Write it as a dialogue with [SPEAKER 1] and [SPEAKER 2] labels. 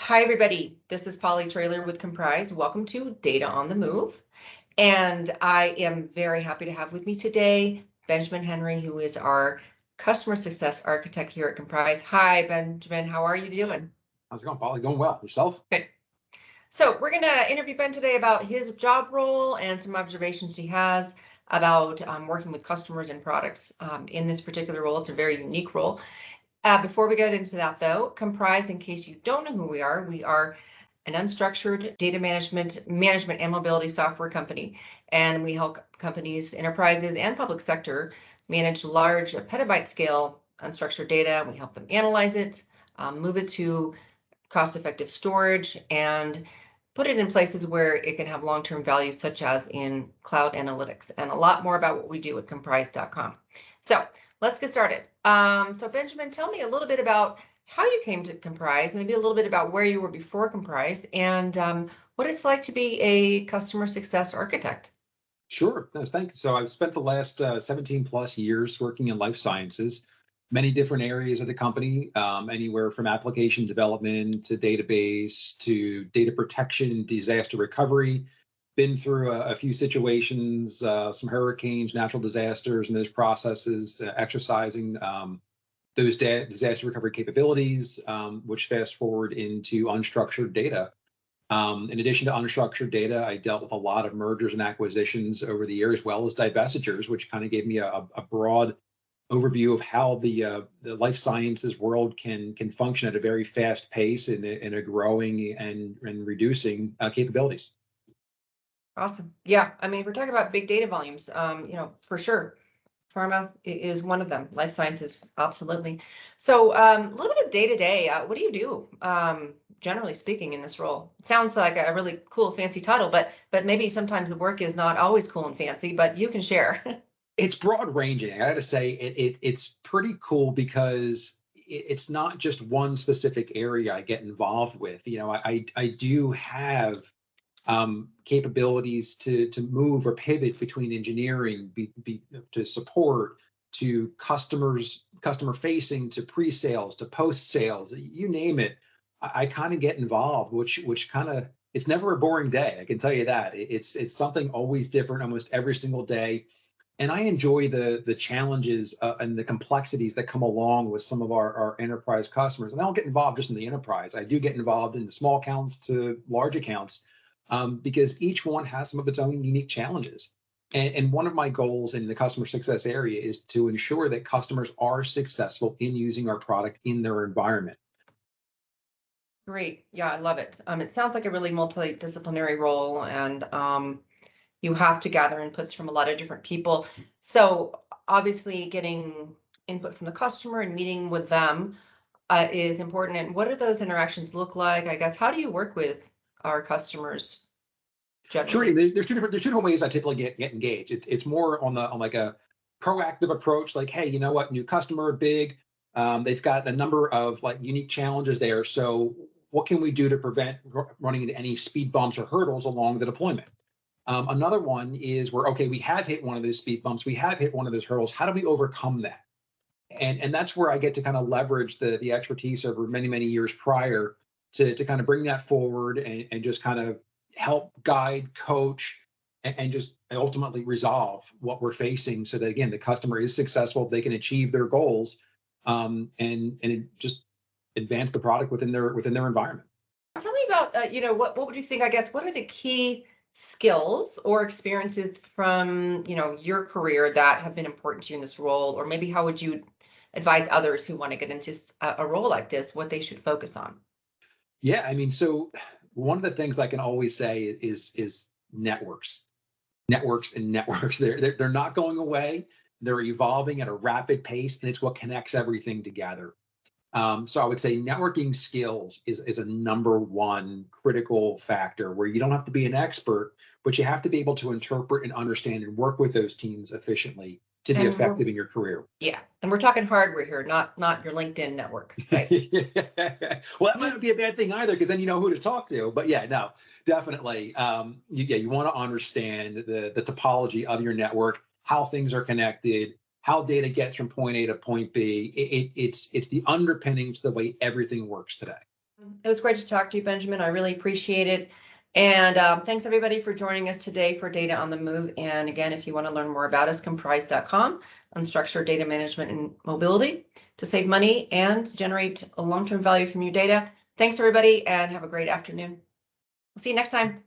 [SPEAKER 1] Hi, everybody. This is Traylor with Komprise. Welcome to Data on the Move. And I am very happy to have with me today Benjamin Henry, who is our customer success architect here at Komprise. Hi, Benjamin. How are you doing?
[SPEAKER 2] How's it going, Polly? Going well. Yourself?
[SPEAKER 1] Good. So we're going to interview Ben today about his job role and some observations he has about working with customers and products in this particular role. It's a very unique role. Before we get into that, though, Komprise, in case you don't know who we are an unstructured data management and mobility software company. And we help companies, enterprises, and public sector manage large petabyte scale unstructured data. We help them analyze it, move it to cost-effective storage, and put it in places where it can have long-term value, such as in cloud analytics, and a lot more about what we do at Komprise.com. So let's get started. So Benjamin, tell me a little bit about how you came to Komprise, maybe a little bit about where you were before Komprise, and what it's like to be a customer success architect.
[SPEAKER 2] Sure. No, thank you. So I've spent the last 17 plus years working in life sciences, many different areas of the company, anywhere from application development to database to data protection, disaster recovery. Been through a few situations, some hurricanes, natural disasters, and those processes, exercising those disaster recovery capabilities, which fast forward into unstructured data. In addition to unstructured data, I dealt with a lot of mergers and acquisitions over the years, as well as divestitures, which kind of gave me a broad overview of how the life sciences world can function at a very fast pace in a growing and reducing capabilities.
[SPEAKER 1] Awesome. Yeah, I mean, we're talking about big data volumes, for sure. Pharma is one of them. Life sciences, absolutely. So a little bit of day to day. What do you do, generally speaking, in this role? It sounds like a really cool, fancy title, but maybe sometimes the work is not always cool and fancy. But you can share.
[SPEAKER 2] It's broad ranging. I got to say, it's pretty cool because it's not just one specific area I get involved with. I do have capabilities to move or pivot between engineering to support to customer facing to pre-sales to post-sales, you name it. I kind of get involved, which kind of, it's never a boring day, I can tell you that. It's something always different almost every single day. And I enjoy the challenges and the complexities that come along with some of our enterprise customers. And I don't get involved just in the enterprise. I do get involved in the small accounts to large accounts, because each one has some of its own unique challenges. And one of my goals in the customer success area is to ensure that customers are successful in using our product in their environment.
[SPEAKER 1] Great. Yeah, I love it. It sounds like a really multidisciplinary role, and you have to gather inputs from a lot of different people. So obviously getting input from the customer and meeting with them is important. And what do those interactions look like? I guess, how do you work with our customers generally?
[SPEAKER 2] Sure, there's two different ways I typically get engaged. It's more on like a proactive approach, like, hey, you know what, new customer, big, they've got a number of like unique challenges there. So what can we do to prevent running into any speed bumps or hurdles along the deployment? Another one is where, okay, we have hit one of those speed bumps, we have hit one of those hurdles. How do we overcome that? And that's where I get to kind of leverage the expertise over many years prior to kind of bring that forward and just kind of help guide, coach, and just ultimately resolve what we're facing so that, again, the customer is successful, they can achieve their goals, and just advance the product within their environment.
[SPEAKER 1] Tell me about, what would you think, I guess, what are the key skills or experiences from, your career that have been important to you in this role? Or maybe how would you advise others who want to get into a role like this, what they should focus on?
[SPEAKER 2] Yeah, I mean, so one of the things I can always say is networks. They're not going away. They're evolving at a rapid pace, and it's what connects everything together. So I would say networking skills is a number one critical factor, where you don't have to be an expert, but you have to be able to interpret and understand and work with those teams efficiently to be effective in your career.
[SPEAKER 1] Yeah, and we're talking hardware here, not your LinkedIn network. Right?
[SPEAKER 2] Well, that might not be a bad thing either, because then you know who to talk to. But yeah, no, definitely. You want to understand the topology of your network, how things are connected, how data gets from point A to point B. It's the underpinnings to the way everything works today.
[SPEAKER 1] It was great to talk to you, Benjamin. I really appreciate it. And thanks everybody for joining us today for Data on the Move. And again, if you want to learn more about us, komprise.com, unstructured data management and mobility to save money and generate a long-term value from your data. Thanks everybody and have a great afternoon. We'll see you next time.